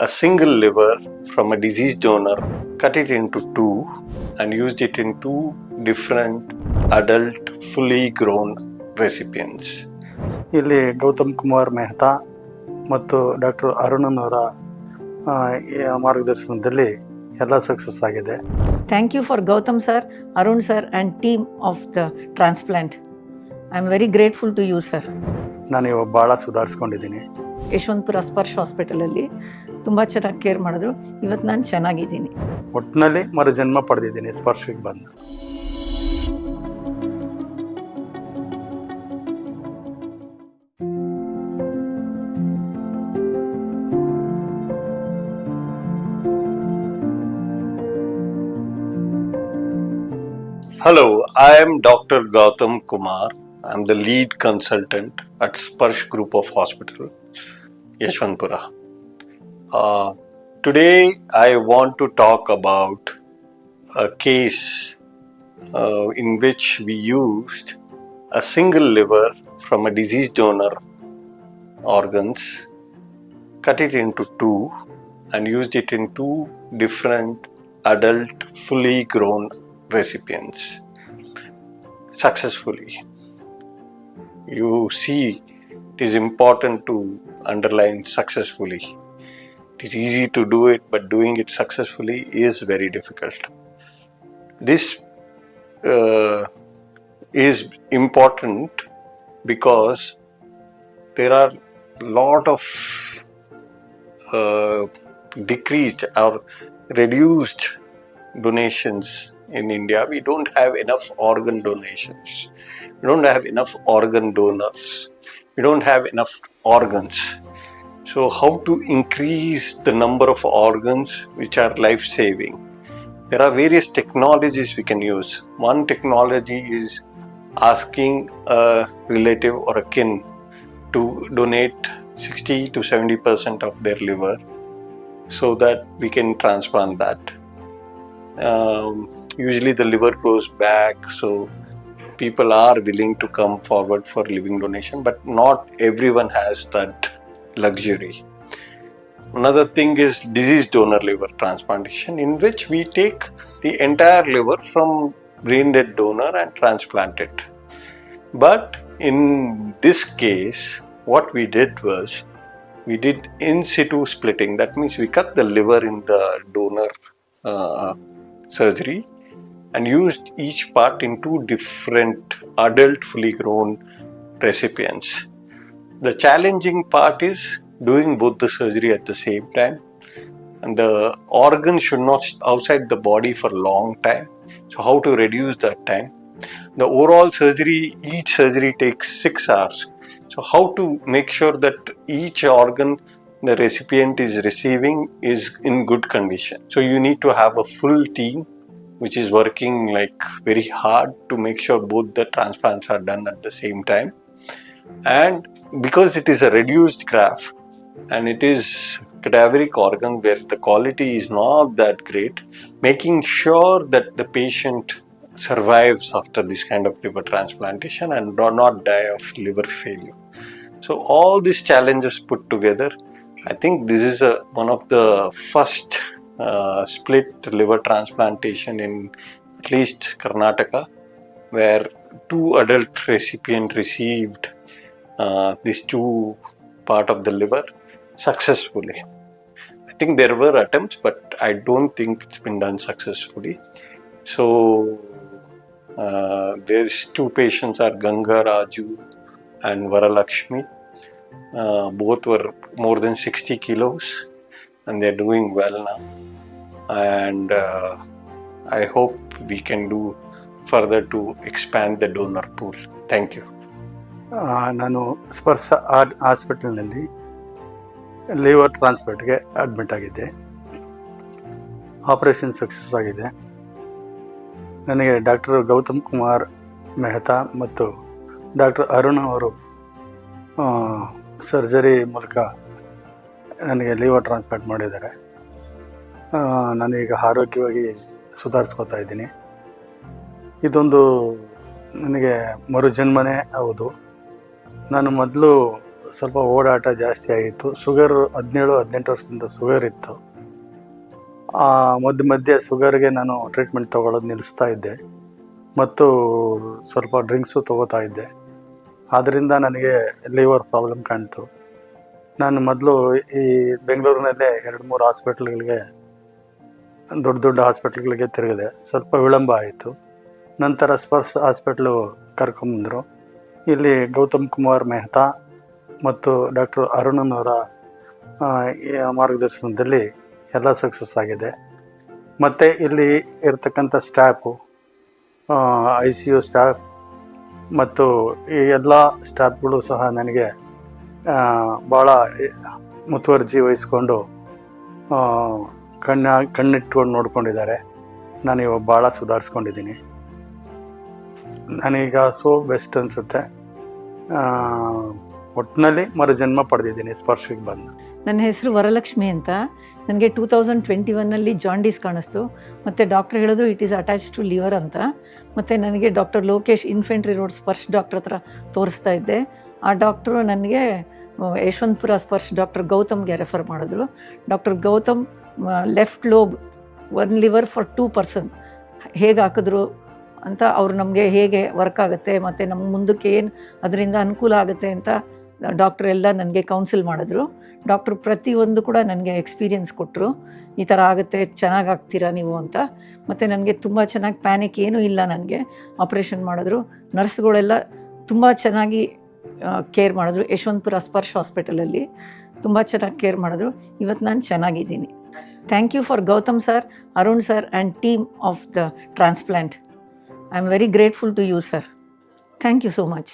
a single liver from a deceased donor, cut it into two, and used it in two different adult, fully grown recipients. ಇಲ್ಲಿ ಗೌತಮ್ ಕುಮಾರ್ ಮೆಹ್ತಾ ಮತ್ತು doctor ಅರುಣನ್ ಅವರ ಮಾರ್ಗದರ್ಶನದಲ್ಲಿ ಎಲ್ಲ success ಆಗಿದೆ. Thank you for Gautam sir, Arun sir and team of the transplant. I am very grateful to you sir. ನಾನು ಇವಾಗ ಭಾಳ ಸುಧಾರಿಸ್ಕೊಂಡಿದ್ದೀನಿ. ಯಶವಂತಪುರ ಸ್ಪರ್ಶ್ ಹಾಸ್ಪಿಟಲಲ್ಲಿ ತುಂಬ ಚೆನ್ನಾಗಿ ಕೇರ್ ಮಾಡಿದ್ರು. ಇವತ್ತು ನಾನು ಚೆನ್ನಾಗಿದ್ದೀನಿ. ಒಟ್ಟಿನಲ್ಲಿ ಮರುಜನ್ಮ ಪಡೆದಿದ್ದೀನಿ ಸ್ಪರ್ಶಕ್ಕೆ ಬಂದು. Hello, I am Dr. Gautam Kumar. I am the lead consultant at Sparsh Group of Hospital, Yeshwanthpura. Today I want to talk about a case in which we used a single liver from a deceased donor organs, cut it into two, and used it in two different adult, fully grown recipients successfully. You see, it is important to underline successfully. It is easy to do it, but doing it successfully is very difficult. This is important because there are a lot of decreased or reduced donations in India. We don't have enough organ donations. We don't have enough organ donors. We don't have enough organs. So how to increase the number of organs which are life-saving? There are various technologies we can use. One technology is asking a relative or a kin to donate 60 to 70% of their liver so that we can transplant that. Usually the liver goes back, so people are willing to come forward for living donation, but not everyone has that luxury. Another thing is diseased donor liver transplantation, in which we take the entire liver from brain dead donor and transplant it. But in this case, what we did was, we did in situ splitting. That means we cut the liver in the donor surgery and used each part in two different adult fully grown recipients. The challenging part is doing both the surgery at the same time, and the organ should not outside the body for a long time. So how to reduce that time? The overall surgery, each surgery takes 6 hours. So how to make sure that each organ the recipient is receiving is in good condition? So you need to have a full team which is working like very hard to make sure both the transplants are done at the same time. And because it is a reduced graft and it is cadaveric organ where the quality is not that great, making sure that the patient survives after this kind of liver transplantation and do not die of liver failure. So all these challenges put together, I think this is one of the first split liver transplantation in at least Karnataka, where two adult recipients received these two part of the liver successfully. I think there were attempts, but I don't think it's been done successfully. So there's two patients are Ganga Raju and Varalakshmi. Both were more than 60 kilos and they're doing well now. And I hope we can do further to expand the donor pool. Thank you. ನಾನು ಸ್ಪರ್ಶ ಹಾಸ್ಪಿಟಲ್ನಲ್ಲಿ liver ಟ್ರಾನ್ಸ್ಪ್ಲಾಂಟ್ಗೆ admit ಆಗಿದ್ದೆ. Operation success ಆಗಿದೆ. ನನಗೆ doctor Gautam Kumar Mehta ಮತ್ತು doctor Arun ಅವರು surgery ಮೂಲಕ ನನಗೆ liver transplant ಮಾಡಿದ್ದಾರೆ. ನಾನೀಗ ಆರೋಗ್ಯವಾಗಿ ಸುಧಾರಿಸ್ಕೋತಾ ಇದ್ದೀನಿ. ಇದೊಂದು ನನಗೆ ಮರುಜನ್ಮನೇ ಹೌದು. ನಾನು ಮೊದಲು ಸ್ವಲ್ಪ ಓಡಾಟ ಜಾಸ್ತಿ ಆಗಿತ್ತು. ಶುಗರ್ 17-18 ವರ್ಷದಿಂದ ಶುಗರ್ ಇತ್ತು. ಮಧ್ಯೆ ಶುಗರ್ಗೆ ನಾನು ಟ್ರೀಟ್ಮೆಂಟ್ ತೊಗೊಳ್ಳೋದು ನಿಲ್ಲಿಸ್ತಾ ಇದ್ದೆ ಮತ್ತು ಸ್ವಲ್ಪ ಡ್ರಿಂಕ್ಸು ತೊಗೋತಾ ಇದ್ದೆ. ಆದ್ದರಿಂದ ನನಗೆ ಲಿವರ್ ಪ್ರಾಬ್ಲಮ್ ಕಾಣ್ತು. ನಾನು ಮೊದಲು ಈ ಬೆಂಗಳೂರಿನಲ್ಲೇ 2-3 ಹಾಸ್ಪಿಟ್ಲ್ಗಳಿಗೆ, ದೊಡ್ಡ ಹಾಸ್ಪಿಟ್ಲ್ಗಳಿಗೆ ತಿರುಗಿದೆ. ಸ್ವಲ್ಪ ವಿಳಂಬ ಆಯಿತು. ನಂತರ ಸ್ಪರ್ಶ್ ಹಾಸ್ಪಿಟ್ಲು ಕರ್ಕೊಂಬಂದರು. ಇಲ್ಲಿ ಗೌತಮ್ ಕುಮಾರ್ ಮೆಹ್ತಾ ಮತ್ತು ಡಾಕ್ಟರ್ ಅರುಣನವರ ಮಾರ್ಗದರ್ಶನದಲ್ಲಿ ಎಲ್ಲ ಸಕ್ಸಸ್ ಆಗಿದೆ. ಮತ್ತು ಇಲ್ಲಿ ಇರ್ತಕ್ಕಂಥ ಸ್ಟಾಫು, ICU ಸ್ಟಾಫ್ ಮತ್ತು ಈ ಎಲ್ಲ ಸ್ಟಾಫ್ಗಳು ಸಹ ನನಗೆ ಭಾಳ ಮುತುವರ್ಜಿ ವಹಿಸ್ಕೊಂಡು ಕಣ್ಣಿಟ್ಕೊಂಡು ನೋಡ್ಕೊಂಡಿದ್ದಾರೆ. ನಾನಿವಾಗ ಭಾಳ ಸುಧಾರಿಸ್ಕೊಂಡಿದ್ದೀನಿ. ನನಗೀಗ ಬೆಸ್ಟ್ ಅನಿಸುತ್ತೆ. ಒಟ್ಟಿನಲ್ಲಿ ಮರುಜನ್ಮ ಪಡೆದಿದ್ದೀನಿ ಸ್ಪರ್ಶಕ್ಕೆ ಬಂದು. ನನ್ನ ಹೆಸರು ವರಲಕ್ಷ್ಮಿ ಅಂತ. ನನಗೆ 2021ನಲ್ಲಿ ಜಾಂಡೀಸ್ ಕಾಣಿಸ್ತು. ಮತ್ತು ಡಾಕ್ಟ್ರ್ ಹೇಳಿದ್ರು it is attach to liver ಅಂತ. ಮತ್ತು ನನಗೆ doctor Lokesh infantry road Sparsh doctor ಹತ್ರ ತೋರಿಸ್ತಾ ಇದ್ದೆ. ಆ ಡಾಕ್ಟ್ರು ನನಗೆ ಯಶವಂತಪುರ ಸ್ಪರ್ಶ್ ಡಾಕ್ಟರ್ ಗೌತಮ್ಗೆ ರೆಫರ್ ಮಾಡಿದ್ರು. Doctor Gautam left lobe 1 liver for 2 person ಹೇಗೆ ಹಾಕಿದ್ರು ಅಂತ, ಅವರು ನಮಗೆ ಹೇಗೆ ವರ್ಕ್ ಆಗುತ್ತೆ ಮತ್ತು ನಮ್ಮ ಮುಂದಕ್ಕೆ ಏನು ಅದರಿಂದ ಅನುಕೂಲ ಆಗುತ್ತೆ ಅಂತ ಡಾಕ್ಟ್ರ್ ಎಲ್ಲ ನನಗೆ ಕೌನ್ಸಿಲ್ ಮಾಡಿದ್ರು. ಡಾಕ್ಟ್ರು ಪ್ರತಿಯೊಂದು ಕೂಡ ನನಗೆ ಎಕ್ಸ್ಪೀರಿಯನ್ಸ್ ಕೊಟ್ಟರು. ಈ ಥರ ಆಗುತ್ತೆ, ಚೆನ್ನಾಗಿ ಆಗ್ತೀರಾ ನೀವು ಅಂತ. ಮತ್ತು ನನಗೆ ತುಂಬ ಚೆನ್ನಾಗಿ ಪ್ಯಾನಿಕ್ ಏನೂ ಇಲ್ಲ. ನನಗೆ ಆಪ್ರೇಷನ್ ಮಾಡಿದ್ರು. ನರ್ಸ್ಗಳೆಲ್ಲ ತುಂಬ ಚೆನ್ನಾಗಿ ಕೇರ್ ಮಾಡಿದ್ರು. ಯಶವಂತಪುರ ಸ್ಪರ್ಶ್ ಹಾಸ್ಪಿಟಲಲ್ಲಿ ತುಂಬ ಚೆನ್ನಾಗಿ ಕೇರ್ ಮಾಡಿದ್ರು. ಇವತ್ತು ನಾನು ಚೆನ್ನಾಗಿದ್ದೀನಿ. Thank you for Gautam sir, Arun sir and team of the transplant. I am very grateful to you sir. Thank you so much.